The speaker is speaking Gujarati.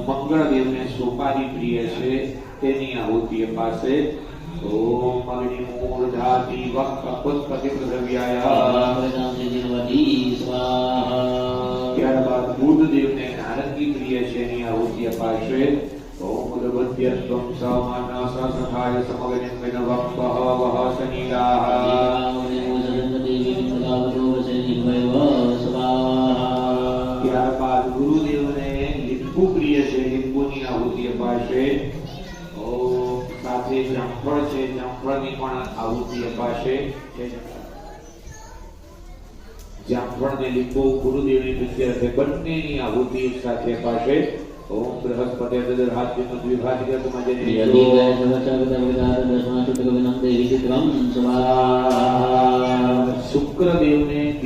મંગળદેવને સોપારી પ્રિય છે તેની આહુતિ અપાશે. ઓમ અગ્નિ મૂર્ધાતિ વક્ર પુષ્પતિ દ્રવ્યાય. ત્યારબાદ બુદ્ધદેવને નારંગી પ્રિય છે એની આહુતિ અપાશે. ઓમ ઉદબધ્યત્વં સમાના સસખાય સમગ્રં વિનવં વહ શનિરાહ. ત્યારબાદ ગુરુદેવને લીંબુ પ્રિય છે લીંબુની આહુતિ અપાશે. ઓમ સાથે જામફળ છે જામફળની પણ આહુતિ અપાશે. જામફળ ને લીંબુ ગુરુદેવની પ્રીત્યર્થે બંનેની આહુતિ સાથે અપાશે. ઓમ બૃહસ્પતિ દદર્હાત્યનો દ્વિભાજિકતમાં શુક્રદેવને